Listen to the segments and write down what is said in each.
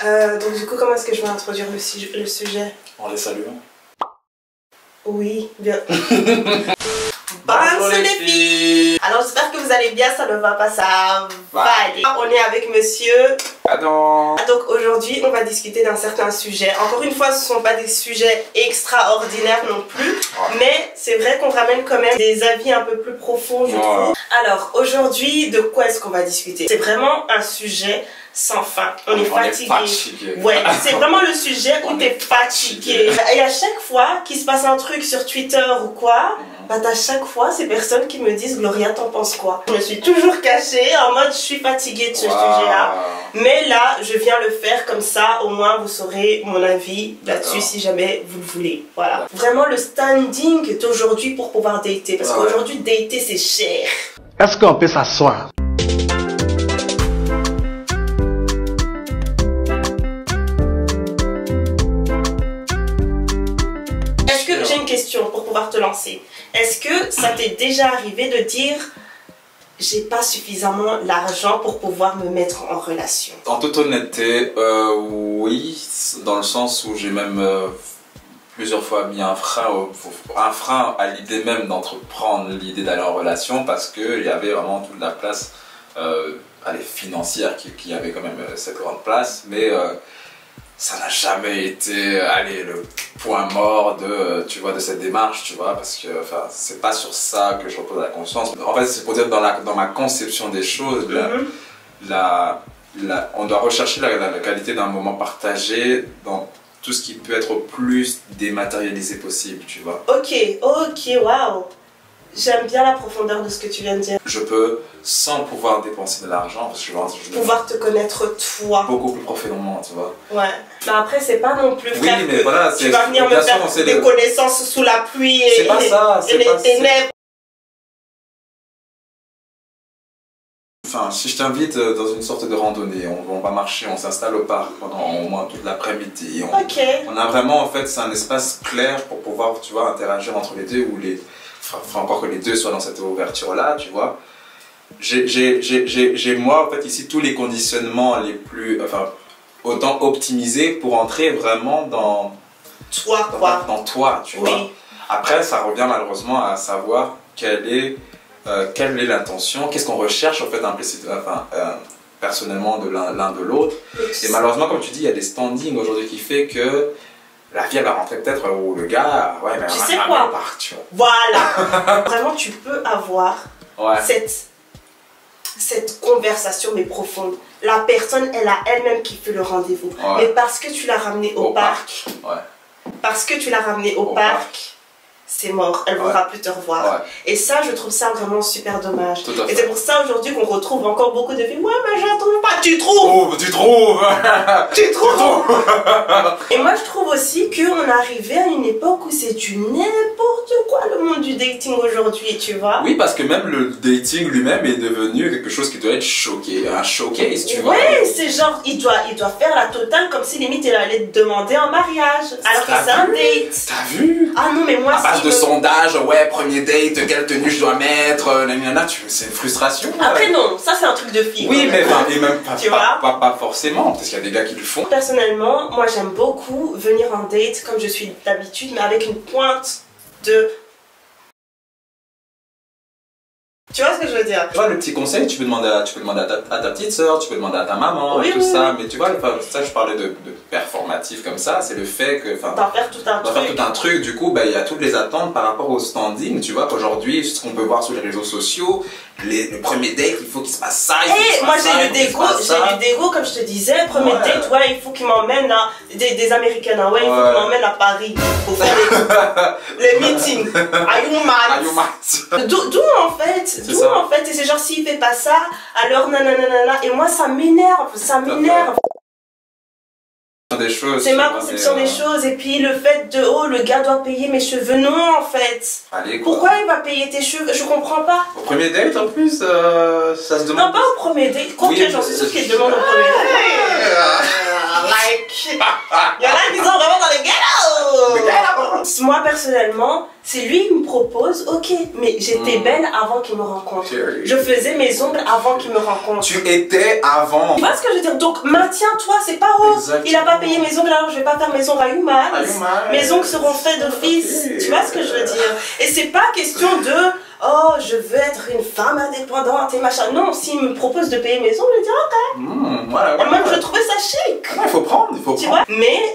Donc du coup, comment est-ce que je vais introduire le sujet? En les saluant. Oui, bien. Bonjour les filles. Alors j'espère que vous allez bien, ça ne va pas, ça va aller. On est avec monsieur Adam. Donc aujourd'hui on va discuter d'un certain sujet. Encore une fois, ce ne sont pas des sujets extraordinaires non plus, mais c'est vrai qu'on ramène quand même des avis un peu plus profonds, je trouve. Alors aujourd'hui, de quoi est-ce qu'on va discuter? C'est vraiment un sujet sans fin. On est fatigué. Ouais, c'est vraiment le sujet où t'es fatigué. Et à chaque fois qu'il se passe un truc sur Twitter ou quoi, bah à chaque fois ces personnes qui me disent Gloria, t'en penses quoi? Je me suis toujours cachée en mode je suis fatiguée de ce sujet-là. Mais là, je viens le faire comme ça, au moins vous saurez mon avis là-dessus si jamais vous le voulez. Voilà. Vraiment le standing d'aujourd'hui pour pouvoir dater. Parce qu'aujourd'hui, dater c'est cher. Est-ce qu'on peut s'asseoir? J'ai une question pour pouvoir te lancer. Est-ce que ça t'est déjà arrivé de dire j'ai pas suffisamment l'argent pour pouvoir me mettre en relation? En toute honnêteté, oui, dans le sens où j'ai même plusieurs fois mis un frein à l'idée même d'entreprendre l'idée d'aller en relation parce qu'il y avait vraiment toute la place financière qui avait quand même cette grande place, mais ça n'a jamais été le point mort de, tu vois, de cette démarche, tu vois, parce que c'est pas sur ça que je repose la conscience. En fait, c'est pour dire dans ma conception des choses, on doit rechercher la qualité d'un moment partagé dans tout ce qui peut être au plus dématérialisé possible, tu vois. Ok, waouh. J'aime bien la profondeur de ce que tu viens de dire. Je peux, sans pouvoir dépenser de l'argent, parce que je pouvoir te connaître toi. Beaucoup plus profondément, tu vois. Ouais. Mais après, c'est pas non plus frère, mais voilà, tu vas venir me faire des connaissances sous la pluie et les ténèbres. Enfin, si je t'invite dans une sorte de randonnée, on va marcher, on s'installe au parc pendant au moins toute l'après-midi. On a vraiment, en fait, c'est un espace clair pour pouvoir, tu vois, interagir entre les deux, ou encore que les deux soient dans cette ouverture-là, tu vois. J'ai moi, en fait, ici, tous les conditionnements les plus, autant optimisés pour entrer vraiment dans toi, quoi. Dans toi, tu vois. Après, ça revient malheureusement à savoir quelle est l'intention, qu'est-ce qu'on recherche, en fait, personnellement de l'un de l'autre. Et malheureusement, comme tu dis, il y a des standings aujourd'hui qui fait que la fille elle va rentrer peut-être où le gars, mais tu sais quoi, voilà. Vraiment tu peux avoir cette conversation mais profonde. La personne elle a elle-même qui fait le rendez-vous, mais parce que tu l'as ramené au parc, parce que tu l'as ramené au parc, c'est mort, elle ne voudra plus te revoir. Et ça, je trouve ça vraiment super dommage. Et c'est pour ça aujourd'hui qu'on retrouve encore beaucoup de filles. Ouais, mais je ne trouve pas. Tu trouves. Tu trouves. Et moi, je trouve aussi qu'on est arrivé à une époque où c'est du n'importe quoi le monde du dating aujourd'hui, tu vois. Oui, parce que même le dating lui-même est devenu quelque chose qui doit être un showcase, tu vois. Ouais, c'est genre, il doit faire la totale comme si limite il allait te demander en mariage. Alors que c'est un date. T'as vu? Ah non, mais moi, de sondage, premier date, quelle tenue je dois mettre, c'est une frustration. Après non, ça c'est un truc de fille. Oui, mais et même pas forcément, parce qu'il y a des gars qui le font. Personnellement, moi j'aime beaucoup venir en date comme je suis d'habitude, mais avec une pointe de... Tu vois ce que je veux dire? Tu vois, le petit conseil, tu peux demander à ta petite soeur, tu peux demander à ta maman et tout ça, mais tu vois, ça je parlais de performatif comme ça, c'est le fait que... D'en faire tout un truc. Du coup, il y a toutes les attentes par rapport au standing, tu vois, qu'aujourd'hui, ce qu'on peut voir sur les réseaux sociaux, le premier date, il faut qu'il se passe ça, moi j'ai eu des go, comme je te disais, premier date, il faut qu'il m'emmène à... Des Américaines, il faut qu'il m'emmène à Paris pour faire les meetings. Are you mad? D'où en fait, et c'est genre s'il fait pas ça, alors nanana, et moi ça m'énerve, C'est ma conception des choses, et puis le fait de le gars doit payer mes cheveux, non en fait. Pourquoi il va payer tes cheveux? Je comprends pas. Au premier date en plus, ça se demande. Non, pas au premier date, j'en suis sûre qu'il demande au premier date. Il y en a qui sont vraiment dans les ghettos. moi personnellement, si lui il me propose, ok, mais j'étais belle avant qu'il me rencontre. Je faisais mes ongles avant qu'il me rencontre. Tu étais avant. Tu vois ce que je veux dire? Donc maintiens-toi, c'est pas il a pas payé mes ongles alors je vais pas faire mes ongles à humain. Mes ongles seront faits d'office. Okay. Tu vois ce que je veux dire? Et c'est pas question de oh je veux être une femme indépendante et machin. Non, s'il me propose de payer mes ongles, je dis ok. Et même je trouvais ça chic. Il faut prendre, il faut tu prendre. Vois, mais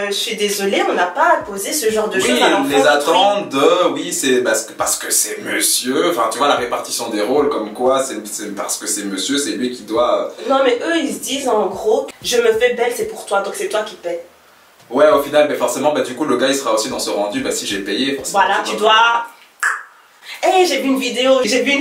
je suis désolée, on n'a pas à poser ce genre de choses à l'enfant. Les attentes de oui c'est parce que c'est monsieur, enfin tu vois la répartition des rôles comme quoi c'est parce que c'est monsieur, c'est lui qui doit... Non mais eux ils se disent en gros je me fais belle c'est pour toi donc c'est toi qui paies. Ouais au final mais forcément du coup le gars il sera aussi dans ce rendu si j'ai payé forcément. Voilà tu dois... Hey, j'ai vu une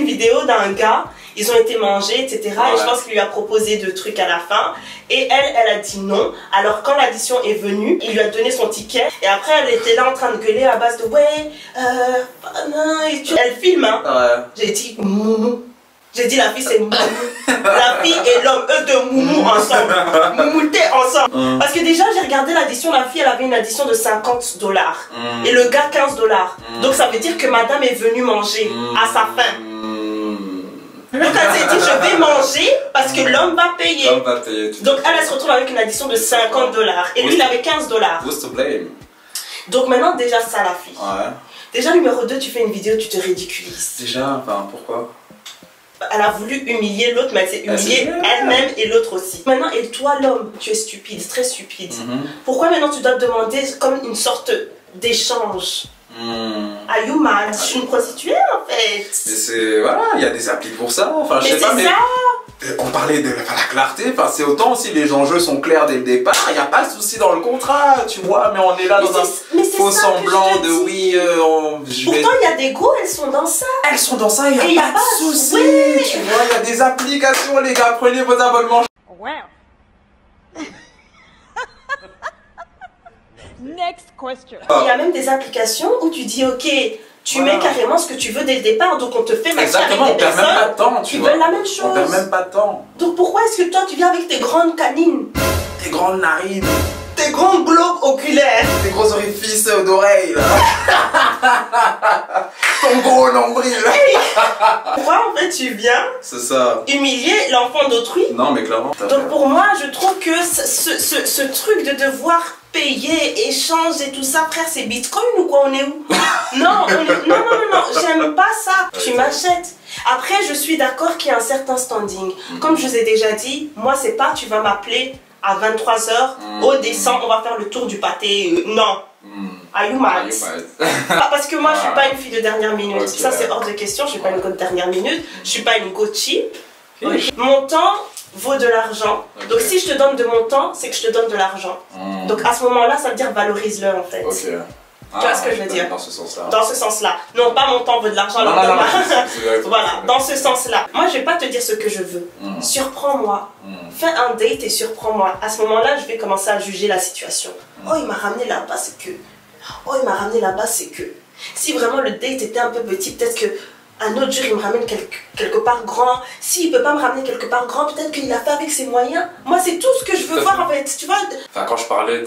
vidéo d'un gars, ils ont été mangés, etc. Ouais. Et je pense qu'il lui a proposé deux trucs à la fin. Et elle a dit non. Alors quand l'addition est venue, il lui a donné son ticket. Et après, elle était là en train de gueuler à base de ouais, non, elle filme, hein. Ouais. J'ai dit moumou. J'ai dit la fille c'est moumou. La fille et l'homme, eux deux moumou ensemble. Moumoutés ensemble. Parce que déjà j'ai regardé l'addition, la fille elle avait une addition de $50. Et le gars $15. Donc ça veut dire que madame est venue manger à sa faim. Donc elle s'est dit je vais manger parce que l'homme va payer. Donc elle se retrouve avec une addition de $50. Et lui il avait $15. Who's to blame? Donc maintenant déjà ça la fille. Ouais. Déjà numéro 2 tu fais une vidéo, tu te ridiculises. Déjà, enfin pourquoi? Elle a voulu humilier l'autre, mais elle s'est humiliée elle-même et l'autre aussi. Maintenant, et toi l'homme, tu es stupide, très stupide. Pourquoi maintenant tu dois te demander comme une sorte d'échange? Are you mad? Je suis une prostituée en fait. Mais c'est... Voilà, il y a des applis pour ça. Enfin, je sais pas, mais... On parlait de la clarté, enfin, c'est autant si les enjeux sont clairs dès le départ, il n'y a pas de souci dans le contrat, tu vois, mais on est là dans un faux semblant de oui, Pourtant, il y a des go, elles sont dans ça. Elles sont dans ça, il n'y a pas de souci, tu vois, il y a des applications, les gars, prenez vos abonnements. Next question. Il y a même des applications où tu dis ok, tu mets carrément ce que tu veux dès le départ, donc on te fait matcher avec des personnes même pas de temps, qui veulent la même chose. On perd même pas de temps. Donc pourquoi est-ce que toi tu viens avec tes grandes canines, tes grandes narines, tes grands globes oculaires, tes gros orifices d'oreilles, ton gros nombril. Pourquoi en fait tu viens humilier l'enfant d'autrui? Non mais clairement. Donc pour moi je trouve que ce truc de devoir payer, échange et tout ça, frère, c'est Bitcoin ou quoi? On est où? Non, j'aime pas ça. Tu m'achètes. Après, je suis d'accord qu'il y a un certain standing. Comme je vous ai déjà dit, moi, c'est pas tu vas m'appeler à 23 h, au descend, on va faire le tour du pâté. Non. Are you mad? Parce que moi, je suis pas une fille de dernière minute. Okay. Ça, c'est hors de question. Je suis pas une go de dernière minute. Je suis pas une go cheap. Okay. Mon temps vaut de l'argent. Okay. Donc si je te donne de mon temps, c'est que je te donne de l'argent. Donc à ce moment-là, ça veut dire valorise-le en fait. Okay. Tu vois ce que je veux dire? Dans ce sens-là. Dans ce sens-là. Non, pas mon temps vaut de l'argent. Voilà, dans ce sens-là. Moi, je vais pas te dire ce que je veux. Surprends-moi. Fais un date et surprends-moi. À ce moment-là, je vais commencer à juger la situation. Oh, il m'a ramené là-bas, c'est que... Oh, il m'a ramené là-bas, c'est que... Si vraiment le date était un peu petit, peut-être que... Un autre jour, il me ramène quelque part grand. S'il ne peut pas me ramener quelque part grand, peut-être qu'il l'a fait avec ses moyens. Moi, c'est tout ce que je veux voir en fait. Tu vois. Enfin, quand je parlais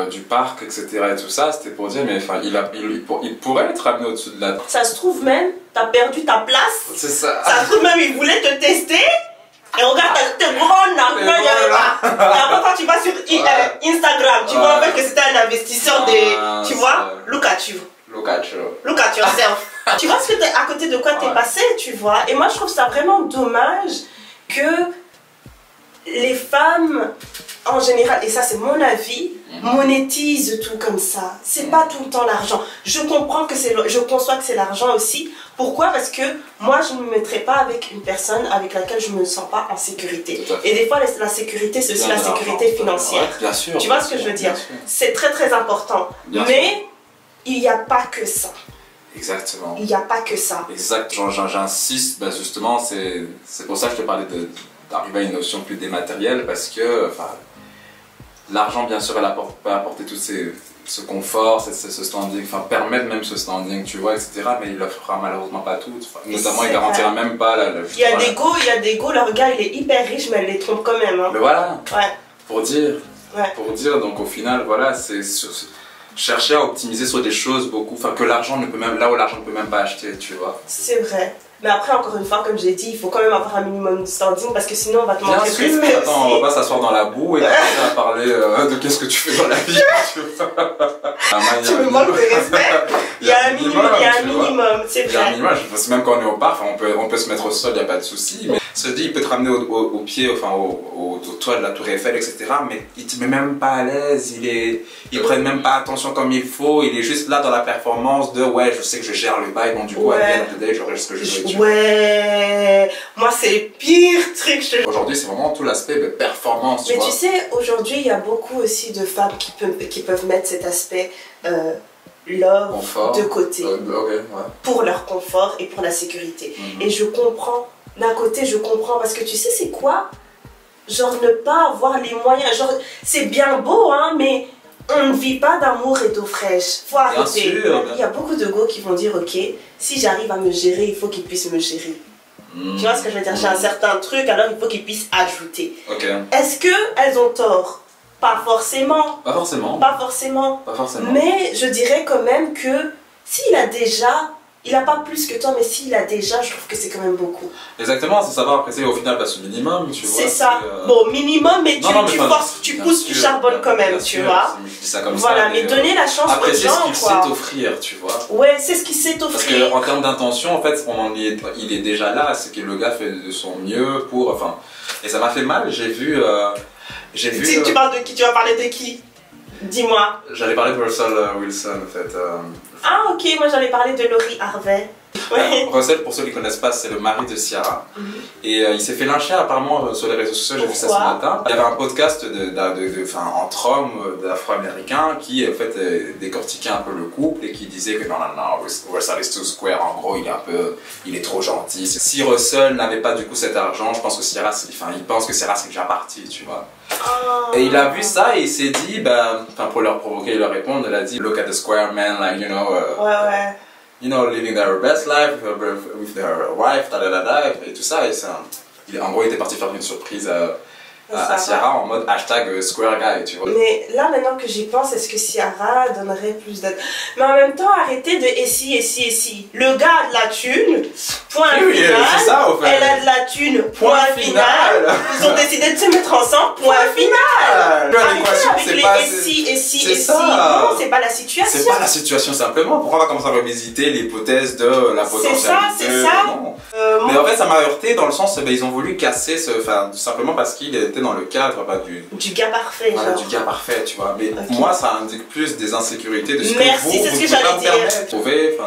du parc, etc. et tout ça, c'était pour dire, mais enfin, il pourrait être ramené au-dessus de la... Ça se trouve même, t'as perdu ta place. C'est ça. Ça se trouve même, il voulait te tester. Et regarde, t'es grande, il n'y avait pas. Et après, quand tu vas sur Instagram, tu vois en fait que c'était un investisseur des... Tu vois, look at you. Look at you. Look at yourself. Tu vois ce que à côté de quoi t'es passé, tu vois. Et moi, je trouve ça vraiment dommage que les femmes, en général, et ça c'est mon avis, monétisent tout comme ça. C'est pas tout le temps l'argent. Je comprends que je conçois que c'est l'argent aussi. Pourquoi? Parce que moi, je ne me mettrai pas avec une personne avec laquelle je ne me sens pas en sécurité. Et des fois, la sécurité, c'est aussi la sécurité financière. Ouais, bien sûr. Tu vois ce que je veux dire? C'est très très important. Mais il n'y a pas que ça. Exactement. Il n'y a pas que ça. Exact. J'insiste, justement, c'est pour ça que je te parlais d'arriver à une notion plus dématérielle, parce que l'argent, bien sûr, elle peut apporter tout ce confort, ce standing, permettre même ce standing, tu vois, etc. Mais il ne l'offrira malheureusement pas tout. Notamment, il ne garantira même pas il y a des go, leur gars, il est hyper riche, mais elle les trompe quand même. Hein. Mais voilà. Ouais. Pour dire. Donc au final, voilà, chercher à optimiser sur des choses beaucoup, enfin que l'argent ne peut même, là où l'argent ne peut même pas acheter, tu vois. C'est vrai. Mais après, encore une fois, comme j'ai dit, il faut quand même avoir un minimum de standing parce que sinon on va te manquer de respect. Attends, on va pas s'asseoir dans la boue et commencer à parler de qu'est-ce que tu fais dans la vie. Tu me manques de respect. Il y a un minimum, c'est vrai. Il y a un minimum, même quand on est au parc, on peut se mettre au sol, il n'y a pas de souci. Mais se dit, il peut te ramener au pied, enfin au toit de la Tour Eiffel, etc. Mais il te met même pas à l'aise, il prenne même pas attention comme il faut, il est juste là dans la performance de ouais, je sais que je gère le bail, donc du coup, à la j'aurai ce que je veux. Ouais, moi c'est le pire truc. Aujourd'hui, c'est vraiment tout l'aspect de performance. Mais tu sais, aujourd'hui, il y a beaucoup aussi de femmes qui peuvent mettre cet aspect love confort. De côté pour leur confort et pour la sécurité. Et je comprends. D'un côté, je comprends parce que tu sais, c'est quoi? Genre ne pas avoir les moyens. Genre, c'est bien beau, hein, mais on ne vit pas d'amour et d'eau fraîche. Faut arrêter. Il y a beaucoup de go qui vont dire, ok, si j'arrive à me gérer, il faut qu'ils puissent me gérer. Tu vois ce que je veux dire? J'ai un certain truc, alors il faut qu'ils puissent ajouter. Est-ce qu'elles ont tort? Pas forcément. Pas forcément. Pas forcément. Pas forcément. Mais je dirais quand même que s'il a déjà... Il n'a pas plus que toi, mais s'il a déjà, je trouve que c'est quand même beaucoup. Exactement, c'est savoir apprécier au final ce minimum, tu vois. C'est ça. Bon, minimum, mais tu forces, tu pousses, tu charbonnes quand même, tu vois. Je dis ça comme voilà, ça, mais donner la chance aux gens, apprécier ce qu'il sait t'offrir, tu vois. Ouais, c'est ce qu'il sait t'offrir. Parce qu'en termes d'intention, en fait, il est déjà là, c'est que le gars fait de son mieux pour... Enfin, et ça m'a fait mal, j'ai vu... Tu parles de qui? Tu vas parler de qui? Dis-moi. J'allais parler de Russell Wilson, en fait. Ah, ok, moi j'allais parler de Laurie Harvey. Russell, pour ceux qui ne connaissent pas, c'est le mari de Ciara. Et il s'est fait lyncher apparemment sur les réseaux sociaux, j'ai vu ça ce matin. Il y avait un podcast entre hommes d'afro-américains qui en fait décortiquait un peu le couple et qui disait que non, Russell is too square, en gros il est trop gentil. Si Russell n'avait pas du coup cet argent, je pense que Ciara, il pense que Ciara c'est déjà parti, tu vois. Et il a vu ça et il s'est dit, pour leur provoquer et leur répondre, il a dit look at the square man, like, living their best life with their wife, et tout ça. Et en gros, il était parti faire une surprise à Ciara en mode hashtag square guy, tu vois. Mais là, maintenant que j'y pense, est-ce que Ciara donnerait plus d'aide? Mais en même temps, arrêtez de et si. Le gars a de la thune, point final. C'est ça, au fait. Elle a de la thune, point final. Ils ont décidé de se mettre ensemble, point final. Arrêtez avec les et si. Non, c'est pas la situation. C'est pas la situation simplement. Pourquoi on va commencer à revisiter l'hypothèse de la potentialité? C'est ça. Mais en fait, ça m'a heurté dans le sens, ils ont voulu casser tout simplement parce qu'il était dans le cadre du gars parfait. Voilà, du gars parfait, tu vois. Mais moi, ça indique plus des insécurités de ce que c'est ce que j'allais dire.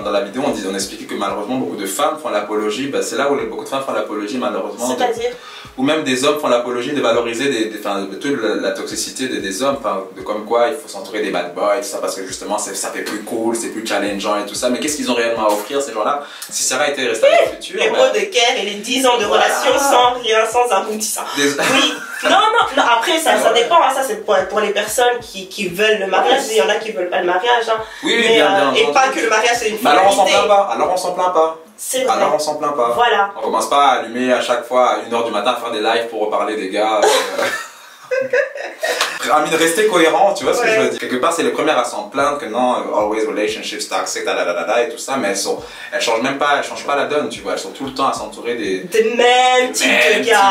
Dans la vidéo, on expliquait que malheureusement, beaucoup de femmes font l'apologie. C'est là où beaucoup de femmes font l'apologie, malheureusement. C'est-à-dire ou même des hommes font l'apologie de valoriser de toute la toxicité des hommes, de comme quoi il faut s'entourer des bad boys, tout ça, parce que justement ça fait plus cool, c'est plus challengeant et tout ça. Mais qu'est-ce qu'ils ont réellement à offrir, ces gens-là? Si Sarah était restée dans le futur, les mots de Kerr et les 10 ans de relation sans rien, sans aboutissant. Oui, non, après ça dépend, hein, ça c'est pour les personnes qui veulent le mariage, il y en a qui veulent pas le mariage, hein. Oui, mais, bien et pas que le mariage c'est une finalité. Alors on s'en plaint pas. C'est vrai. Alors on s'en plaint pas. Voilà. On commence pas à allumer à chaque fois à 1h du matin à faire des lives pour reparler des gars. Rester cohérent, tu vois ce que je veux dire. Quelque part, c'est les premières à s'en plaindre que non, always relationships toxic, et tout ça, mais elles changent pas la donne, tu vois. Elles sont tout le temps à s'entourer des mêmes types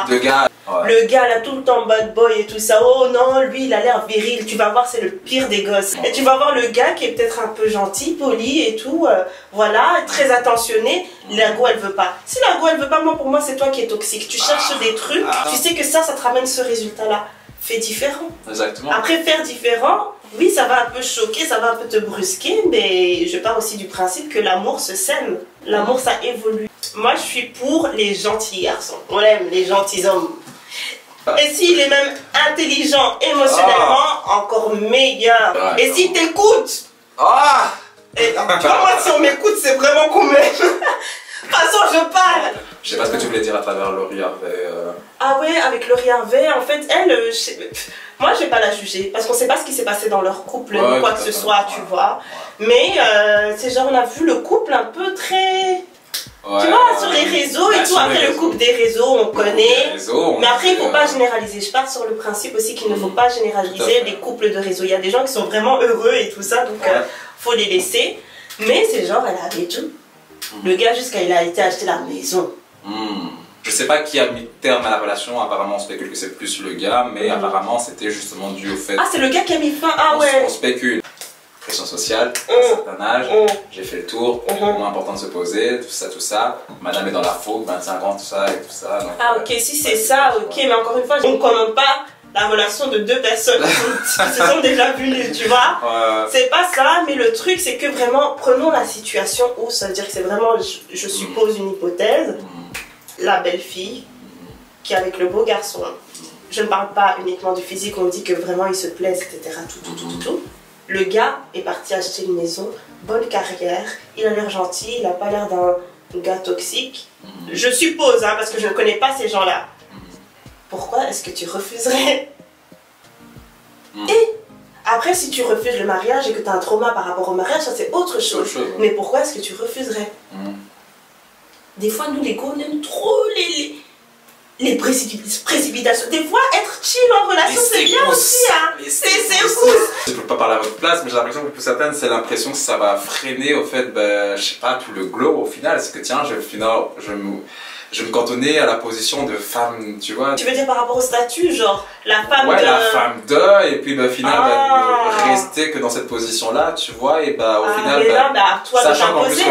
de gars. Ouais. Le gars là tout le temps bad boy et tout ça, oh non lui il a l'air viril, tu vas voir c'est le pire des gosses. Et tu vas voir le gars qui est peut-être un peu gentil, poli et tout, voilà, très attentionné, la go elle veut pas. Si la go elle veut pas, pour moi c'est toi qui es toxique, tu cherches des trucs, tu sais que ça te ramène ce résultat là. Fais différent. Exactement. Après faire différent, oui ça va un peu choquer, ça va un peu te brusquer, mais je pars aussi du principe que l'amour se sème, l'amour ça évolue. Moi je suis pour les gentils garçons, on aime les gentils hommes. Et s'il est même intelligent émotionnellement, encore meilleur. Et s'il t'écoute, et, tu vois, moi si on m'écoute, c'est vraiment qu'on m'aime. De toute façon, je parle. Je sais pas ce que tu voulais dire à travers Laurie Harvey. Ah ouais, avec Laurie Harvey, en fait, elle, moi je vais pas la juger parce qu'on sait pas ce qui s'est passé dans leur couple ou quoi que ce soit, tu vois. Mais c'est genre, on a vu le couple un peu très tu vois, sur les réseaux et tout. Après, le couple des réseaux, on connaît. Mais après, il ne faut pas généraliser. Je pars sur le principe aussi qu'il ne faut pas généraliser les couples de réseaux. Il y a des gens qui sont vraiment heureux et tout ça, donc faut les laisser. Mais c'est genre, elle avait tout. Le gars, jusqu'à il a été acheter la maison. Je sais pas qui a mis terme à la relation, apparemment on spécule que c'est plus le gars, mais apparemment c'était justement dû au fait... Ah, c'est le gars qui a mis fin, On spécule. Pression sociale, à un certain âge, j'ai fait le tour, moins important de se poser, tout ça. Madame est dans la faute, 25 ans, tout ça et tout ça. Donc, ok, si c'est ça, ok, mais encore une fois, on ne commande pas la relation de deux personnes qui se sont déjà vues, tu vois. C'est pas ça, mais le truc c'est que vraiment, prenons la situation où ça veut dire que c'est vraiment, je suppose une hypothèse, la belle-fille qui est avec le beau garçon. Je ne parle pas uniquement du physique, on dit que vraiment ils se plaisent, etc. Tout. Le gars est parti acheter une maison, bonne carrière, il a l'air gentil, il n'a pas l'air d'un gars toxique. Je suppose, hein, parce que je ne connais pas ces gens-là. Pourquoi est-ce que tu refuserais? Et après, si tu refuses le mariage et que tu as un trauma par rapport au mariage, ça c'est autre chose. Mais pourquoi est-ce que tu refuserais? Des fois, nous, les gars, on aime trop les précipitations. Des fois, être chill en relation, c'est bien aussi. Hein. C'est fou. Je peux pas parler à votre place, mais j'ai l'impression que pour certaines, c'est l'impression que ça va freiner, au fait, ben, je sais pas, tout le glow au final. C'est que tiens, je me cantonnais à la position de femme, tu vois. Tu veux dire par rapport au statut, genre la femme de... la femme de, et puis bah, au final, rester que dans cette position-là, tu vois, et bah au final, sachant qu'en plus,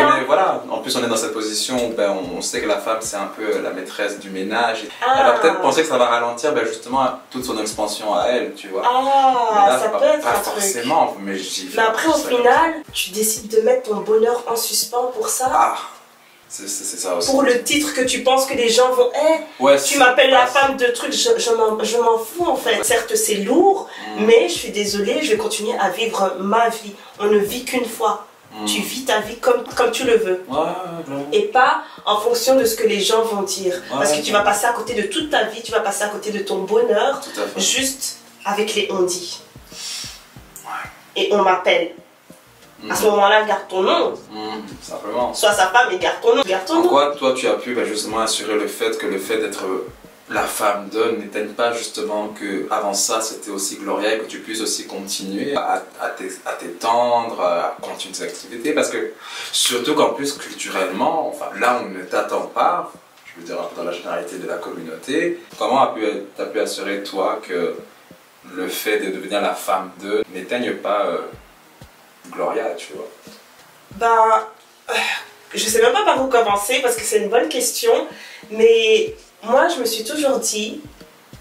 en plus on est dans cette position, ben, on sait que la femme c'est un peu la maîtresse du ménage. Elle va peut-être penser que ça va ralentir justement toute son expansion à elle, tu vois. Là, ça peut être pas un forcément, truc. Mais j'y Mais après au final, tu décides de mettre ton bonheur en suspens pour ça. C'est ça aussi. Pour le titre que tu penses que les gens vont... tu m'appelles la femme de trucs, je m'en fous en fait. Certes c'est lourd, mais je suis désolée, je vais continuer à vivre ma vie. On ne vit qu'une fois. Tu vis ta vie comme tu le veux. Et pas en fonction de ce que les gens vont dire. Parce que tu vas passer à côté de toute ta vie, tu vas passer à côté de ton bonheur, juste avec les on-dit. Et on m'appelle. À ce moment-là, garde ton nom. Simplement. Sois sa femme et garde ton nom. En quoi, toi, tu as pu justement assurer le fait d'être la femme de n'éteigne pas justement que avant ça, c'était aussi Gloria et que tu puisses aussi continuer à t'étendre, à continuer tes activités. Parce que, surtout qu'en plus, culturellement, enfin, là, on ne t'attend pas, je veux dire, dans la généralité de la communauté. Comment t'as pu assurer, toi, que le fait de devenir la femme de n'éteigne pas Gloria, tu vois? Je sais même pas par où commencer parce que c'est une bonne question, mais moi je me suis toujours dit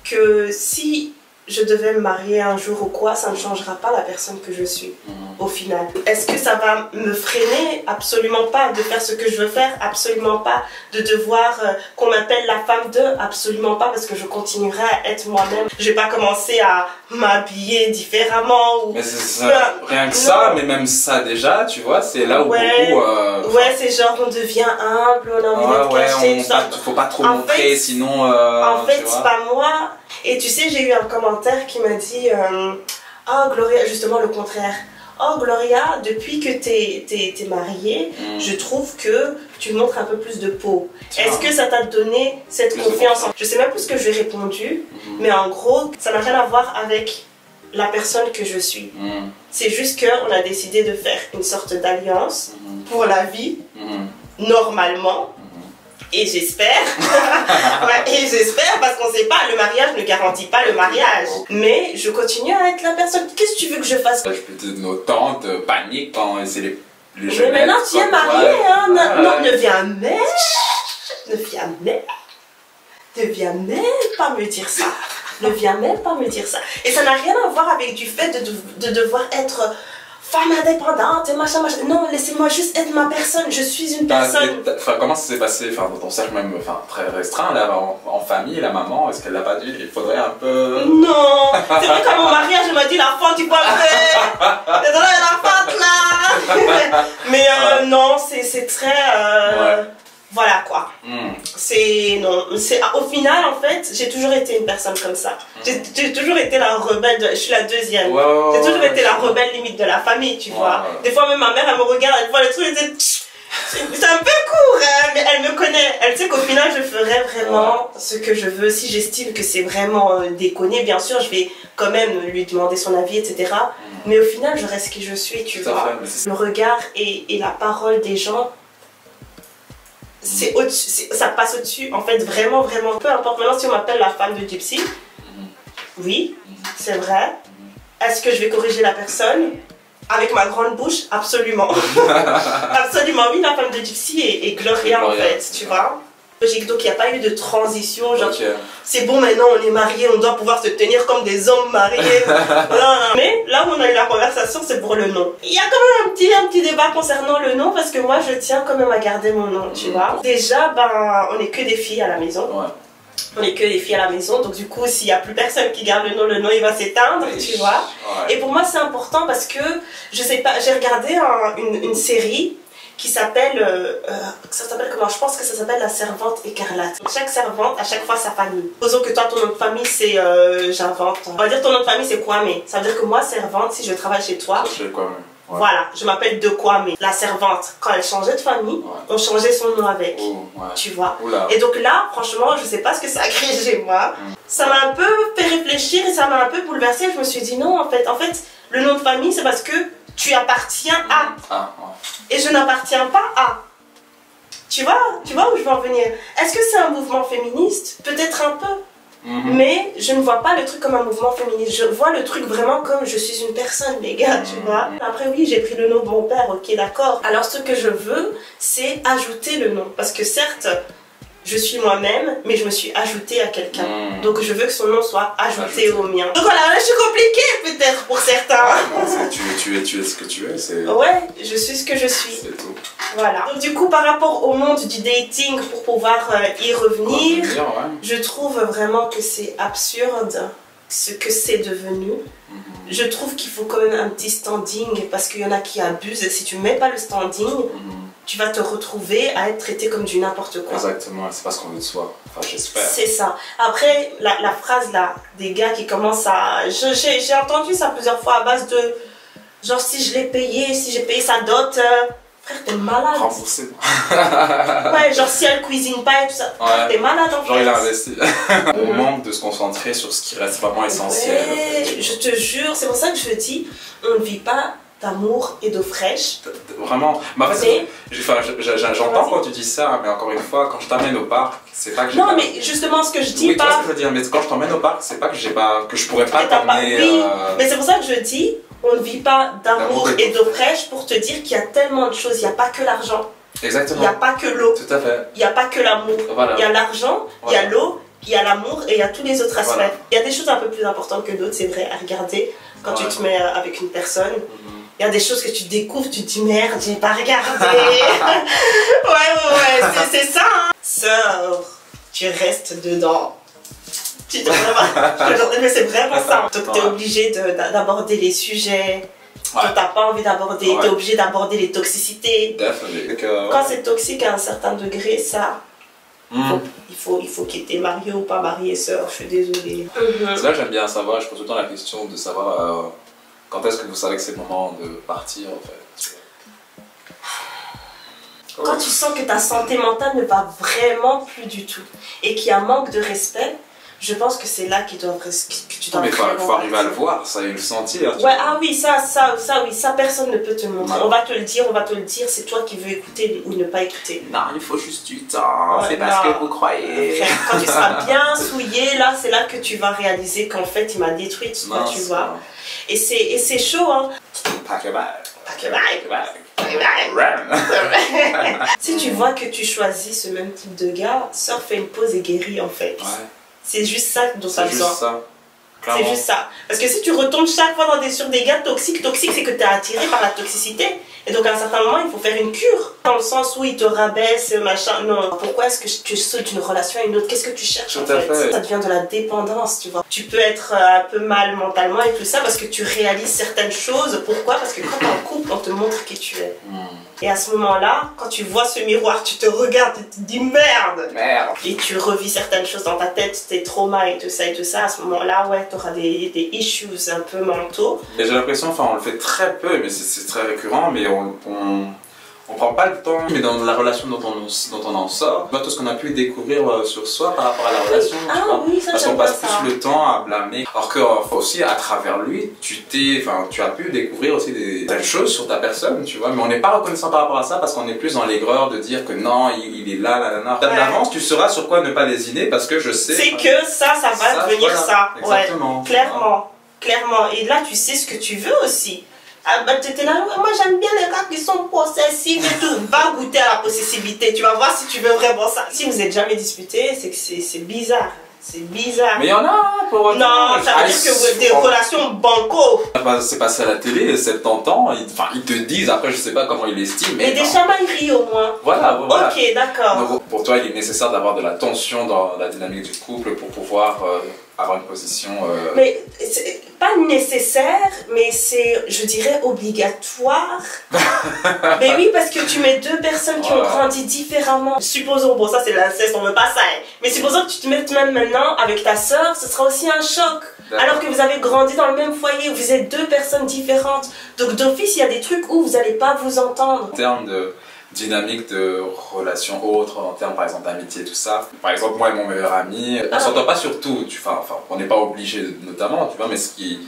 que si je devais me marier un jour ou quoi, ça ne changera pas la personne que je suis au final. Est-ce que ça va me freiner? Absolument pas. De faire ce que je veux faire? Absolument pas. De devoir qu'on m'appelle la femme de? Absolument pas, parce que je continuerai à être moi-même. Je vais pas commencer à m'habiller différemment ou... Mais c'est ça, rien que ça, mais même ça déjà, tu vois, c'est là où beaucoup... c'est genre on devient humble, on a envie d'être caché, tout ça. Faut pas trop montrer, sinon... en fait, c'est pas moi. Et tu sais, j'ai eu un commentaire qui m'a dit oh Gloria, justement le contraire. Oh Gloria, depuis que t'es mariée, je trouve que tu montres un peu plus de peau. Est-ce que ça t'a donné cette confiance? Je sais même plus ce que je lui ai répondu, mais en gros, ça n'a rien à voir avec la personne que je suis. C'est juste qu'on a décidé de faire une sorte d'alliance pour la vie, normalement. Et j'espère, parce qu'on sait pas, le mariage ne garantit pas le mariage. Mais je continue à être la personne. Qu'est-ce que tu veux que je fasse? Je peux te dire, nos tantes paniquent quand c'est les jeunettes. Mais maintenant tu es mariée, hein. Non, ne viens même pas me dire ça. Ne viens même pas me dire ça. Et ça n'a rien à voir avec du fait de devoir être... femme indépendante et machin. Non, laissez-moi juste être ma personne. Je suis une personne. Comment ça s'est passé dans ton cercle même très restreint, là, en famille, la maman? Est-ce qu'elle l'a pas dit? Il faudrait un peu... Non. C'est vrai qu'à mon mariage, elle m'a dit la fente, tu peux faire. Désolé, la fente là. Mais non, c'est très... Voilà quoi. Au final en fait, j'ai toujours été une personne comme ça. J'ai toujours été la rebelle, je suis la deuxième. J'ai toujours été la rebelle limite de la famille, tu vois. Des fois même ma mère elle me regarde, elle voit le truc et dit C'est un peu court, hein, mais elle me connaît. Elle sait qu'au final, je ferai vraiment ce que je veux. Si j'estime que c'est vraiment déconné, bien sûr, je vais quand même lui demander son avis, etc. Mais au final, je reste qui je suis, tu vois. Le regard et la parole des gens, c'est ça passe au-dessus, en fait, vraiment, vraiment. Peu importe, maintenant, si on m'appelle la femme de Gypsy, oui, c'est vrai. Est-ce que je vais corriger la personne? Avec ma grande bouche, absolument. Absolument, oui, la femme de Gypsy est Gloria, en fait, tu vois. Donc il n'y a pas eu de transition, genre c'est bon maintenant on est mariés, on doit pouvoir se tenir comme des hommes mariés. Non. Mais là où on a eu la conversation, c'est pour le nom. Il y a quand même un petit débat concernant le nom parce que moi je tiens quand même à garder mon nom, tu vois. Déjà, ben, on n'est que des filles à la maison. On n'est que des filles à la maison, donc du coup s'il n'y a plus personne qui garde le nom il va s'éteindre, tu vois. Et pour moi c'est important parce que, je sais pas, j'ai regardé une série qui s'appelle, ça s'appelle comment? Je pense que ça s'appelle La Servante Écarlate. Chaque servante, à chaque fois sa famille. Supposons que toi ton nom de famille c'est, j'invente, on va dire ton nom de famille c'est Kwame. Ça veut dire que moi servante, si je travaille chez toi, voilà, je m'appelle De Kwame. La servante, quand elle changeait de famille, on changeait son nom avec, tu vois. Et donc là, franchement, je sais pas ce que ça a créé chez moi. Ça m'a un peu fait réfléchir et ça m'a un peu bouleversée. Je me suis dit non, en fait, le nom de famille c'est parce que tu appartiens à. Et je n'appartiens pas à. Tu vois où je veux en venir? Est-ce que c'est un mouvement féministe? Peut-être un peu. Mais je ne vois pas le truc comme un mouvement féministe. Je vois le truc vraiment comme je suis une personne, les gars, tu vois. Après, oui, j'ai pris le nom de mon père, ok, d'accord. Alors, ce que je veux, c'est ajouter le nom. Parce que certes, je suis moi-même, mais je me suis ajoutée à quelqu'un. Donc je veux que son nom soit ajouté au mien. Donc voilà, là je suis compliquée peut-être pour certains. Tu es ce que tu es. Ouais, je suis ce que je suis. C'est tout. Voilà. Donc du coup, par rapport au monde du dating, pour pouvoir y revenir, je trouve vraiment que c'est absurde ce que c'est devenu. Je trouve qu'il faut quand même un petit standing parce qu'il y en a qui abusent. Et si tu mets pas le standing, tu vas te retrouver à être traité comme du n'importe quoi. Exactement, c'est pas ce qu'on veut de soi. Enfin, j'espère. C'est ça. Après, la phrase là, des gars qui commencent à... J'ai entendu ça plusieurs fois à base de... Genre, si je l'ai payé, si j'ai payé sa dot... Frère, t'es malade. Remboursé. Ouais, genre si elle cuisine pas et tout ça. T'es malade en fait. Genre il a investi. On manque de se concentrer sur ce qui reste vraiment essentiel. Je te jure, c'est pour ça que je dis, on ne vit pas d'amour et d'eau fraîche. Vraiment. Mais en fait, j'entends quand tu dis ça, mais encore une fois, quand je t'amène au parc, c'est pas que j'ai Non, mais justement, ce que je dis oui, pas... Oui, ce que je veux dire, mais quand je t'emmène au parc, c'est pas que j'ai pas... que je pourrais pas t'emmener... Oui, mais c'est pour ça que je dis... On ne vit pas d'amour et d'eau fraîche pour te dire qu'il y a tellement de choses. Il n'y a pas que l'argent. Exactement. Il n'y a pas que l'eau. Tout à fait. Il n'y a pas que l'amour. Voilà. Il y a l'argent, il y a l'eau, il y a l'amour et il y a tous les autres aspects. Il y a des choses un peu plus importantes que d'autres, c'est vrai, à regarder quand tu te mets avec une personne. Il y a des choses que tu découvres, tu te dis merde, j'ai pas regardé. ouais, c'est ça. Hein. Sœur, tu restes dedans. Mais c'est vraiment ça. Donc t'es obligé d'aborder les sujets que t'as pas envie d'aborder. T'es obligé d'aborder les toxicités. Quand c'est toxique à un certain degré, ça... Il faut qu'il t'ait marié ou pas marié, sœur, je suis désolée. C'est là que j'aime bien savoir, je pose tout le temps la question de savoir quand est-ce que vous savez que c'est le moment de partir en fait. Quand tu sens que ta santé mentale ne va vraiment plus du tout et qu'il y a un manque de respect, je pense que c'est là que tu dois mais il faut arriver à le voir, ça et le sentir. Ouais, ah oui, ça personne ne peut te montrer. On va te le dire, c'est toi qui veux écouter ou ne pas écouter. Non, il faut juste du temps, c'est pas ce que vous croyez. Quand tu seras bien souillé, là, c'est là que tu vas réaliser qu'en fait, il m'a détruite, tu vois. Et c'est chaud, hein. Pack a bag. Si tu vois que tu choisis ce même type de gars, sors, fais une pause et guéris en fait. C'est juste ça dont ça besoin. C'est juste ça. Parce que si tu retombes chaque fois sur des gars toxiques, c'est que tu es attiré par la toxicité. Et donc à un certain moment, il faut faire une cure. Dans le sens où ils te rabaissent, machin. Non. Pourquoi est-ce que tu sautes d'une relation à une autre? Qu'est-ce que tu cherches en fait? Ça devient de la dépendance, tu vois. Tu peux être un peu mal mentalement et tout ça parce que tu réalises certaines choses. Pourquoi? Parce que quand tu es en couple, on te montre qui tu es. Et à ce moment-là, quand tu vois ce miroir, tu te regardes et tu te dis merde. Et tu revis certaines choses dans ta tête, tes traumas et tout ça. À ce moment-là, ouais, tu auras des issues un peu mentaux. Et j'ai l'impression, enfin on le fait très peu, mais c'est très récurrent, mais on On prend pas le temps, mais dans la relation dont on en sort, tout ce qu'on a pu découvrir sur soi par rapport à la relation, tu vois, oui, ça, parce qu'on passe plus le temps à blâmer. Alors que aussi à travers lui, tu as pu découvrir aussi des telles choses sur ta personne, tu vois, mais on n'est pas reconnaissant par rapport à ça parce qu'on est plus dans l'aigreur de dire que non, il est là, là, là, là. D'avance, tu sauras sur quoi ne pas lésiner parce que je sais. C'est que ça va devenir voilà, ça. Exactement. Ouais, clairement, clairement. Et là, tu sais ce que tu veux aussi. Ah bah t'étais là, moi j'aime bien les gars qui sont possessifs et tout. Va goûter à la possessivité, tu vas voir si tu veux vraiment ça. Si vous n'êtes jamais disputé, c'est que c'est bizarre. C'est bizarre. Mais il y en a pour autant. Non, ça veut dire que vous des relations banco. C'est passé à la télé, 70 ans, ils te disent, après je sais pas comment ils l'estiment. Mais des chamailleries au moins. Voilà. Ok, d'accord. Donc pour toi, il est nécessaire d'avoir de la tension dans la dynamique du couple pour pouvoir avoir une position... Mais c'est pas nécessaire, mais c'est, je dirais, obligatoire. Mais oui, parce que tu mets deux personnes qui ont grandi différemment. Supposons, bon ça c'est l'inceste, on veut pas ça, hein. Mais supposons que tu te mettes même maintenant avec ta soeur, ce sera aussi un choc. Alors que vous avez grandi dans le même foyer, vous êtes deux personnes différentes. Donc d'office, il y a des trucs où vous n'allez pas vous entendre. En termes de dynamique de relations autres, en termes par exemple d'amitié, tout ça. Par exemple, moi et mon meilleur ami, on s'entend pas sur tout, on n'est pas obligé notamment, tu vois, mais ce qui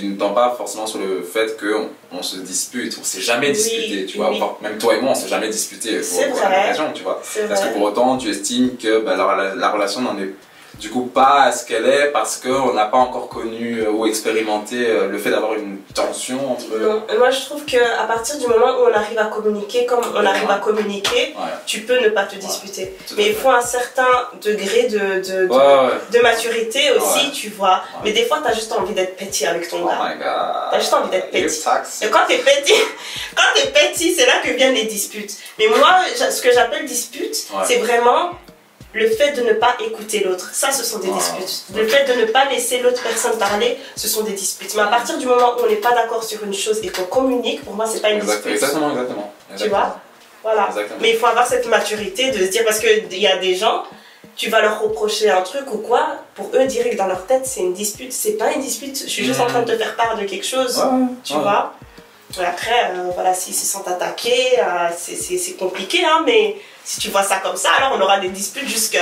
ne tend pas forcément sur le fait qu'on se dispute, on s'est jamais disputé, tu vois, enfin, même toi et moi on s'est jamais disputé pour l'occasion, tu vois. Est-ce que pour autant tu estimes que la relation n'en est du coup pas à ce qu'elle est parce qu'on n'a pas encore connu ou expérimenté le fait d'avoir une tension entre... Non, moi je trouve qu'à partir du moment où on arrive à communiquer comme on arrive à communiquer, tu peux ne pas te disputer. Mais il faut un certain degré de maturité aussi, tu vois. Mais des fois, tu as juste envie d'être petit avec ton gars. Oh my god. T'as juste envie d'être petit. Et quand t'es petit, c'est là que viennent les disputes. Mais moi, ce que j'appelle dispute, c'est vraiment le fait de ne pas écouter l'autre. Ça, ce sont des disputes. Le fait de ne pas laisser l'autre personne parler, ce sont des disputes. Mais à partir du moment où on n'est pas d'accord sur une chose et qu'on communique, pour moi, c'est pas une dispute. Exactement. Tu vois? Voilà. Exactement. Mais il faut avoir cette maturité de se dire, parce qu'il y a des gens, tu vas leur reprocher un truc ou quoi, pour eux, direct dans leur tête, c'est une dispute. C'est pas une dispute, je suis juste en train de te faire part de quelque chose. Tu vois? Et après, voilà, s'ils se sentent attaqués, c'est compliqué, hein, mais si tu vois ça comme ça, alors on aura des disputes jusqu'à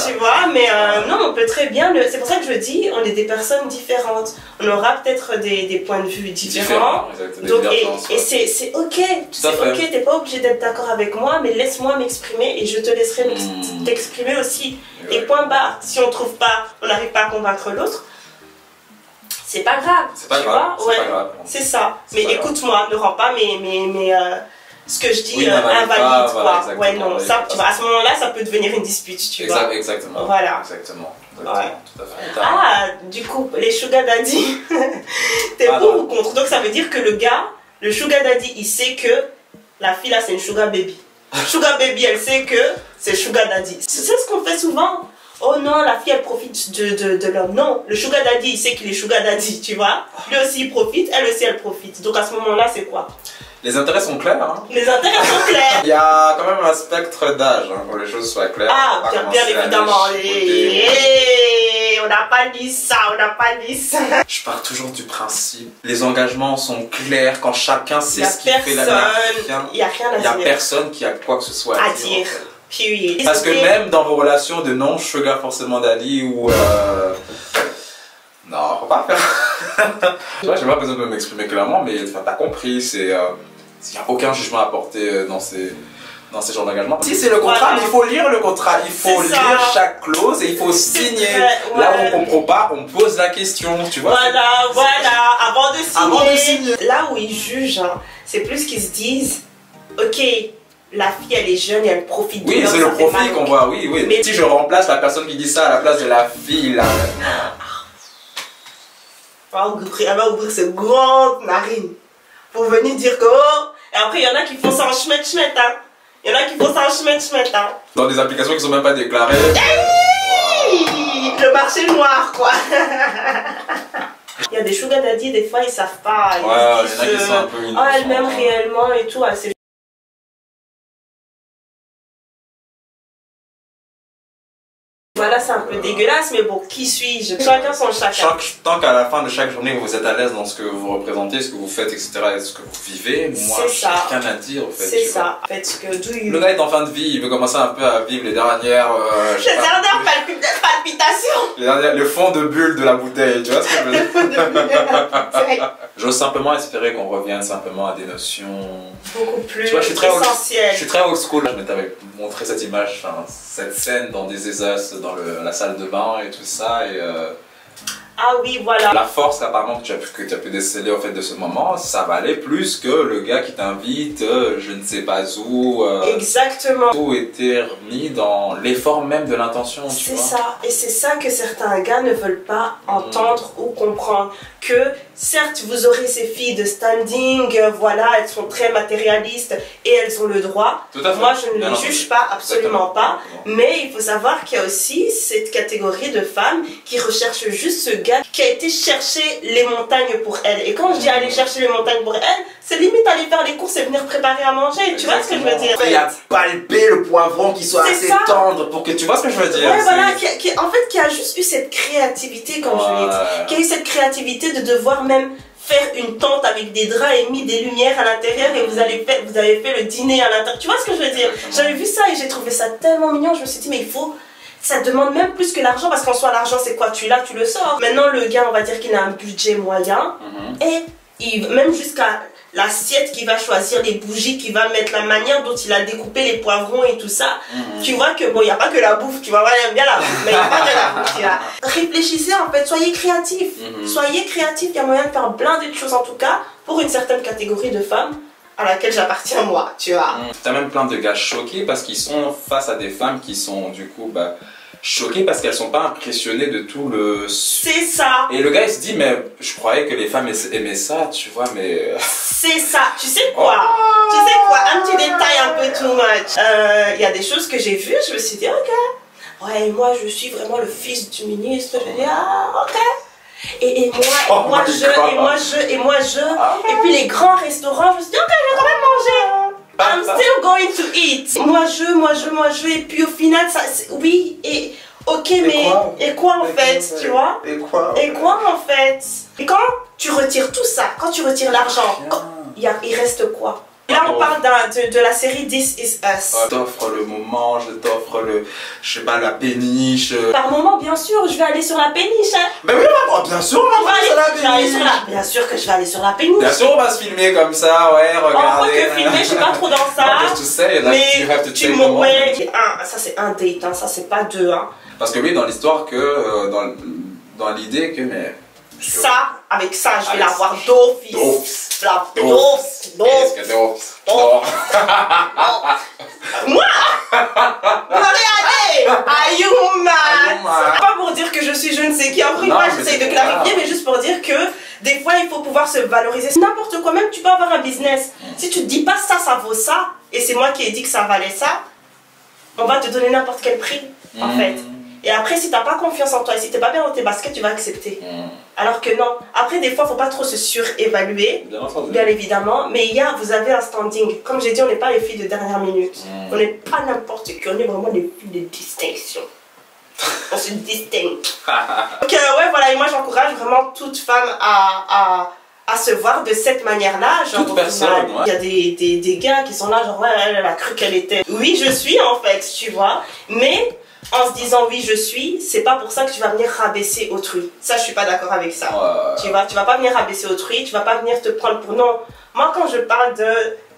tu vois, mais non, on peut très bien, c'est pour ça que je dis, on est des personnes différentes, on aura peut-être des points de vue différents, donc, et c'est ok, t'es pas obligé d'être d'accord avec moi, mais laisse-moi m'exprimer et je te laisserai t'exprimer aussi, et point barre, si on trouve pas, on n'arrive pas à convaincre l'autre, c'est pas grave, c'est ça, mais écoute-moi, ne rends pas ce que je dis invalide, quoi. Ouais, non, ça, tu vois, à ce moment-là, ça peut devenir une dispute, tu vois. Exactement. Voilà. Exactement. Tout à fait. Ah, du coup, les sugar daddy, t'es pour ou contre? Donc ça veut dire que le sugar daddy, il sait que la fille là, c'est une sugar baby. Sugar baby, elle sait que c'est sugar daddy. C'est ce qu'on fait souvent. Oh non, la fille elle profite de l'homme. Non, le sugar daddy il sait qu'il est sugar daddy, tu vois. Lui aussi il profite, elle aussi elle profite. Donc à ce moment-là, c'est quoi? Les intérêts sont clairs. Hein. Les intérêts sont clairs. Il y a quand même un spectre d'âge pour que les choses soient claires. Ah, bien évidemment. On n'a pas dit ça, Je pars toujours du principe. Les engagements sont clairs quand chacun sait ce qu'il fait. Il n'y a rien à dire. Il n'y a personne qui a quoi que ce soit à dire. Parce que même dans vos relations de non-sugar forcément daddy ou... Non, faut pas faire... J'ai pas besoin de m'exprimer clairement, mais t'as compris, il n'y a aucun jugement à porter dans ces genres d'engagements. Si c'est le contrat, mais il faut lire le contrat, il faut lire chaque clause et il faut signer. Là où on ne comprend pas, on pose la question, tu vois. Voilà, avant de signer. Là où ils jugent, hein, c'est plus qu'ils se disent, ok, la fille elle est jeune et elle profite de Oui, c'est le profit qu'on voit, oui. Mais si je remplace la personne qui dit ça à la place de la fille, là... Elle va ouvrir ses grandes narines pour venir dire que oh, et après il y en a qui font ça en chmet, hein. Il y en a qui font ça en chmet, hein. Dans des applications qui sont même pas déclarées. Le marché noir, quoi. Il y a des sugar daddy, des fois ils savent pas. Il y en a qui sont un peu elle m'aime réellement et tout. Voilà, c'est un peu peu dégueulasse, mais bon, qui suis-je? Chacun son chacun. Tant qu'à la fin de chaque journée, vous êtes à l'aise dans ce que vous représentez, ce que vous faites, etc., et ce que vous vivez, moi, j'ai rien à dire, en fait. C'est ça. Faites ce que le gars est en fin de vie, il veut commencer un peu à vivre les dernières... les dernières palpitations. Le fond de bulle de la bouteille, tu vois ce que je veux dire? Le fond de bulle. J'ose simplement espérer qu'on revienne simplement à des notions... beaucoup plus essentielles. Je suis très old school. Je m'avais montré cette image, enfin, cette scène dans des ESAS, dans la salle de bain et tout ça, et... Ah oui, voilà. La force apparemment que tu as pu déceler au fait de ce moment, ça valait plus que le gars qui t'invite, je ne sais pas où. Exactement. Tout était remis dans l'effort même de l'intention. C'est ça. Et c'est ça que certains gars ne veulent pas entendre ou comprendre. Que certes, vous aurez ces filles de standing, voilà, elles sont très matérialistes et elles ont le droit. Tout à fait. Moi, je ne les juge pas, absolument pas. Mais il faut savoir qu'il y a aussi cette catégorie de femmes qui recherchent juste ce gars qui a été chercher les montagnes pour elles. Et quand je dis aller chercher les montagnes pour elles, c'est limite aller faire les courses et venir préparer à manger. Tu vois ce que je veux dire? Il a palpé le poivron qui soit assez tendre pour que tu vois ce que je veux dire. Ouais, voilà, qui a juste eu cette créativité, comme je l'ai dit. Qui a eu cette créativité de devoir même faire une tente avec des draps et mis des lumières à l'intérieur et vous avez fait le dîner à l'intérieur. Tu vois ce que je veux dire? J'avais vu ça et j'ai trouvé ça tellement mignon. Je me suis dit, mais il faut... Ça demande même plus que l'argent, parce qu'en soi, l'argent, c'est quoi? Tu l'as, tu le sors. Maintenant, le gars, on va dire qu'il a un budget moyen. Et même jusqu'à l'assiette qu'il va choisir, les bougies qu'il va mettre, la manière dont il a découpé les poivrons et tout ça. Tu vois que, bon, il n'y a pas que la bouffe. Tu vois, il aime bien la bouffe, mais il n'y a pas que la bouffe. Là. Réfléchissez, en fait. Soyez créatifs. Soyez créatifs. Il y a moyen de faire plein de choses, en tout cas, pour une certaine catégorie de femmes à laquelle j'appartiens moi, tu vois. T'as même plein de gars choqués parce qu'ils sont face à des femmes qui sont du coup choquées parce qu'elles sont pas impressionnées de tout le... C'est ça. Et le gars il se dit mais je croyais que les femmes aimaient ça, tu vois, mais... C'est ça. Tu sais quoi? Tu sais quoi? Un petit détail un peu too much. Il y a des choses que j'ai vues, je me suis dit ok. Ouais, moi je suis vraiment le fils du ministre. Je dis ah ok. Et moi, et puis les grands restaurants, je me suis dit, ok, je vais quand même manger. I'm still going to eat. Moi, je, et puis au final, ça, oui, et ok, et quoi en fait, tu vois? Et quoi en fait? Et quand tu retires tout ça, quand tu retires l'argent, il reste quoi? Là, on parle de la série This Is Us. Je t'offre le moment, je t'offre je sais pas, la péniche. Par moment, bien sûr, je vais aller sur la péniche. Hein. Mais oui, bien sûr, on va aller sur la péniche. Bien sûr que je vais aller sur la péniche. Bien sûr, on va se filmer comme ça, ouais, regardez. Que filmer, je suis pas trop dans ça. Tu sais, you have to take the moment. Ça c'est un date, hein, ça c'est pas deux. Hein. Parce que oui, dans l'histoire que, dans l'idée que, mais... Ça, avec ça, je vais l'avoir d'office. D'office. Moi? Regardez! Are you mad? Pas pour dire que je suis je ne sais qui. Encore une fois, j'essaye de clarifier, mais juste pour dire que des fois, il faut pouvoir se valoriser. N'importe quoi, même tu peux avoir un business. Si tu te dis pas ça, ça vaut ça, et c'est moi qui ai dit que ça valait ça, on va te donner n'importe quel prix, en fait. Et après, si t'as pas confiance en toi et si t'es pas bien dans tes baskets, tu vas accepter. Alors que non. Après, des fois, faut pas trop se surévaluer, bien évidemment. Mais vous avez un standing. Comme j'ai dit, on n'est pas les filles de dernière minute. On n'est pas n'importe qui. On est vraiment les filles de distinction. On se distingue. Donc, ouais, voilà. Et moi, j'encourage vraiment toute femme à se voir de cette manière-là. Toute personne, il y a des gars qui sont là, genre, ouais, elle a cru qu'elle était. Oui, je suis, en fait, tu vois. Mais... en se disant oui je suis, c'est pas pour ça que tu vas venir rabaisser autrui. Ça je suis pas d'accord avec ça. Tu vas pas venir rabaisser autrui, tu vas pas venir te prendre pour non. Moi quand je parle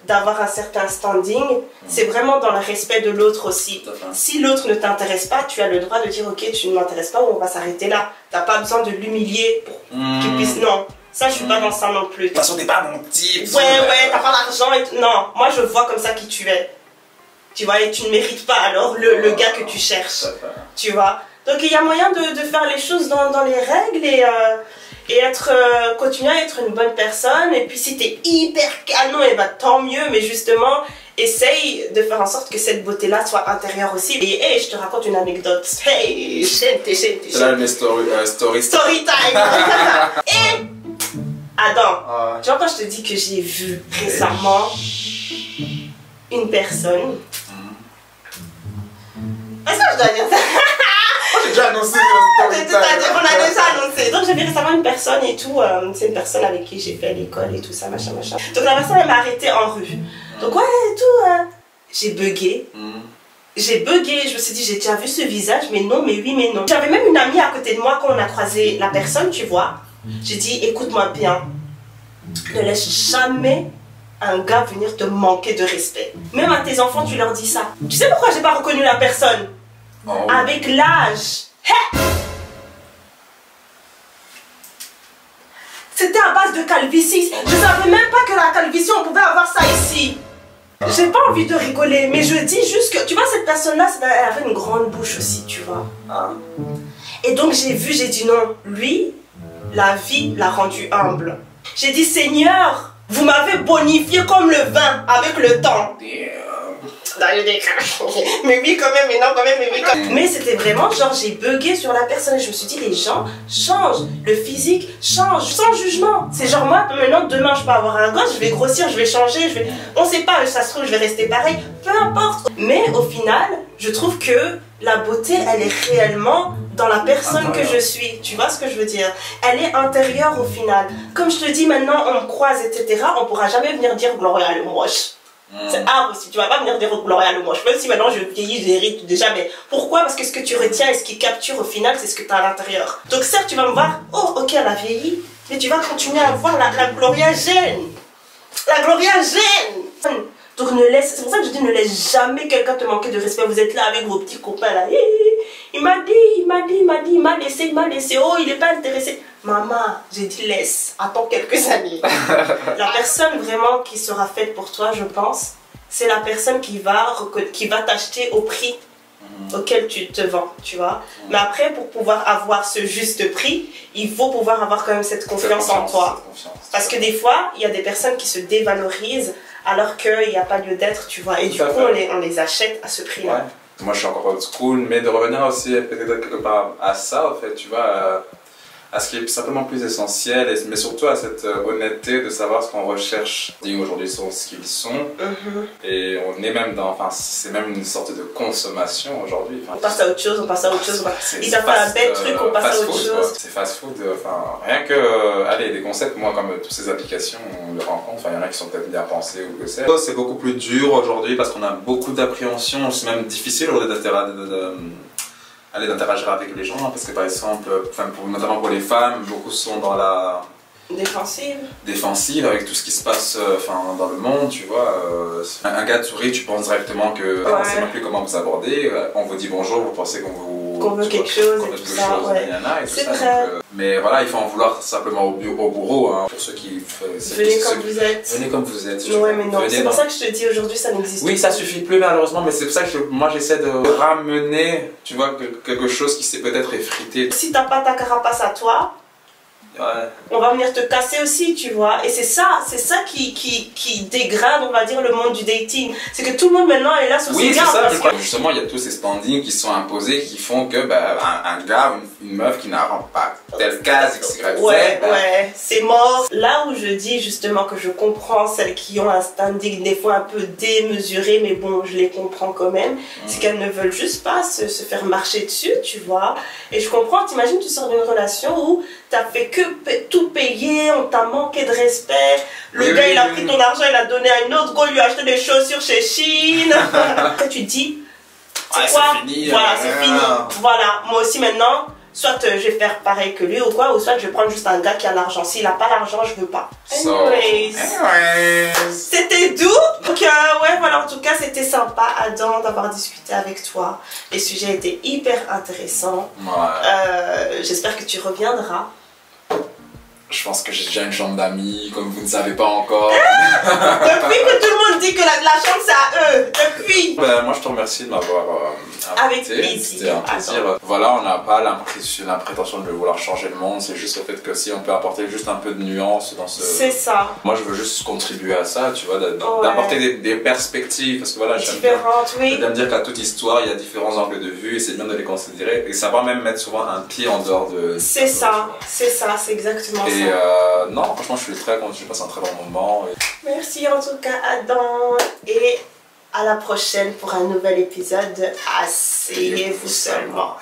d'avoir un certain standing, c'est vraiment dans le respect de l'autre aussi. Si l'autre ne t'intéresse pas, tu as le droit de dire ok tu ne m'intéresses pas ou on va s'arrêter là. T'as pas besoin de l'humilier pour qu'il puisse... Non, ça je suis pas dans ça non plus. De toute façon t'es pas mon type. Ouais, t'as pas l'argent et tout. Non, moi je vois comme ça qui tu es. Tu vois, et tu ne mérites pas alors le gars que tu cherches, tu vois. Donc il y a moyen de faire les choses dans les règles et continuer à être une bonne personne. Et puis si t'es hyper canon, et bah tant mieux, mais justement, essaye de faire en sorte que cette beauté-là soit intérieure aussi. Et hey, je te raconte une anecdote. Hey, c'est là mes story time. Et Adam, tu vois quand je te dis que j'ai vu récemment une personne... Est-ce que je dois dire ça? déjà annoncé. On a déjà annoncé. Donc j'avais récemment une personne et tout, c'est une personne avec qui j'ai fait l'école et tout ça, machin, machin. Donc la personne elle m'a arrêtée en rue. Donc ouais et tout, j'ai bugué. J'ai bugué, je me suis dit j'ai déjà vu ce visage, mais non, mais oui, mais non. J'avais même une amie à côté de moi quand on a croisé la personne, tu vois. J'ai dit écoute-moi bien, ne laisse jamais un gars venir te manquer de respect. Même à tes enfants tu leur dis ça. Tu sais pourquoi j'ai pas reconnu la personne? Avec l'âge. C'était à base de calvitie. Je savais même pas que la calvitie on pouvait avoir ça ici. J'ai pas envie de rigoler, mais je dis juste que, tu vois, cette personne-là, elle avait une grande bouche aussi, tu vois. Et donc j'ai dit non, lui, la vie l'a rendu humble. J'ai dit Seigneur, vous m'avez bonifié comme le vin avec le temps. Mais oui quand même, mais non quand même, mais oui quand même. Mais c'était vraiment genre j'ai bugué sur la personne et je me suis dit les gens changent, le physique change sans jugement. C'est genre moi maintenant demain je peux avoir un gosse, je vais grossir, je vais changer, on sait pas, ça se trouve je vais rester pareil, peu importe. Mais au final je trouve que la beauté elle est réellement dans la personne que je suis, tu vois ce que je veux dire? Elle est intérieure au final. Comme je te dis maintenant on me croise etc, on pourra jamais venir dire Gloria le moche. C'est impossible, tu vas pas venir dire Gloria le moche. Même si maintenant je vieillis, j'hérite déjà, mais pourquoi? Parce que ce que tu retiens et ce qui capture au final, c'est ce que tu as à l'intérieur. Donc certes, tu vas me voir, oh ok, elle a vieilli, mais tu vas continuer à voir la Gloria jeune. La Gloria jeune. Donc ne laisse, c'est pour ça que je dis ne laisse jamais quelqu'un te manquer de respect. Vous êtes là avec vos petits copains là. Il m'a laissé, oh il est pas intéressé. Maman, j'ai dit laisse, attends quelques années. La personne vraiment qui sera faite pour toi, je pense, c'est la personne qui va t'acheter au prix auquel tu te vends, tu vois. Mais après, pour pouvoir avoir ce juste prix, il faut pouvoir avoir quand même cette confiance en toi. Parce que des fois, il y a des personnes qui se dévalorisent alors qu'il n'y a pas lieu d'être, tu vois. Et du coup, on les achète à ce prix-là. Ouais. Moi, je suis encore old school, mais de revenir aussi peut-être quelque part à ça, en fait, tu vois, à ce qui est simplement plus essentiel, mais surtout à cette honnêteté de savoir ce qu'on recherche. Aujourd'hui sont ce qu'ils sont, et on est même dans, enfin c'est même une sorte de consommation aujourd'hui. On passe à autre chose, on passe à autre chose. Ils savent faire un bel truc, on passe à autre chose. C'est fast food, enfin rien que, allez, des concepts, moi comme toutes ces applications, on le rencontre, enfin il y en a qui sont peut-être bien pensés ou que c'est. C'est beaucoup plus dur aujourd'hui parce qu'on a beaucoup d'appréhension, c'est même difficile d'interagir avec les gens, parce que par exemple, notamment pour les femmes, beaucoup sont dans la défensive avec tout ce qui se passe dans le monde, tu vois. Un gars de souris, tu penses directement que on ne sait même plus comment vous aborder, on vous dit bonjour, vous pensez qu'on veut quelque chose et tout ça, c'est vrai. Mais voilà, il faut en vouloir simplement au bourreau, hein, pour ceux qui... Venez comme vous êtes. Venez comme vous êtes. Ouais, mais non, c'est pour ça que je te dis aujourd'hui ça n'existe pas. Oui, ça suffit plus malheureusement, mais c'est pour ça que moi j'essaie de ramener, tu vois, quelque chose qui s'est peut-être effrité. Si t'as pas ta carapace à toi, on va venir te casser aussi, tu vois. Et c'est ça qui dégrade, on va dire, le monde du dating. C'est que tout le monde maintenant est là sur ses gardes. Oui, c'est ça. Justement, il y a tous ces standings qui sont imposés qui font que un gars, une meuf qui n'a pas telle case, XYZ. Ouais, c'est mort. Là où je dis justement que je comprends celles qui ont un standing des fois un peu démesuré, mais bon, je les comprends quand même, c'est qu'elles ne veulent juste pas se faire marcher dessus, tu vois. Et je comprends, t'imagines, tu sors d'une relation où t'as fait que tout payer, on t'a manqué de respect, le gars il a pris ton argent, il a donné à une autre, go lui a acheté des chaussures chez Chine. Après tu te dis, c'est quoi? Fini, voilà, c'est fini. Voilà, moi aussi maintenant, soit je vais faire pareil que lui ou quoi, ou soit je vais prendre juste un gars qui a l'argent. S'il n'a pas l'argent, je veux pas. Anyways. C'était doux. Donc ouais, voilà, en tout cas c'était sympa Adam d'avoir discuté avec toi. Les sujets étaient hyper intéressants. J'espère que tu reviendras. Je pense que j'ai déjà une chambre d'amis, comme vous ne savez pas encore. Depuis que tout le monde dit que la chambre c'est à eux, depuis. Moi je te remercie de m'avoir avec plaisir. C'était un plaisir. Voilà, on n'a pas la prétention de vouloir changer le monde, c'est juste le fait que si on peut apporter juste un peu de nuance dans ce... C'est ça. Moi je veux juste contribuer à ça, tu vois, d'apporter des perspectives, parce que voilà, j'aime bien dire qu'à toute histoire, il y a différents angles de vue et c'est bien de les considérer et ça va même mettre souvent un pied en dehors de... C'est ça, c'est exactement ça. Et non, franchement, je suis très content, j'ai passé un très bon moment. Merci en tout cas, Adam. Et à la prochaine pour un nouvel épisode de Asseyez-vous seulement.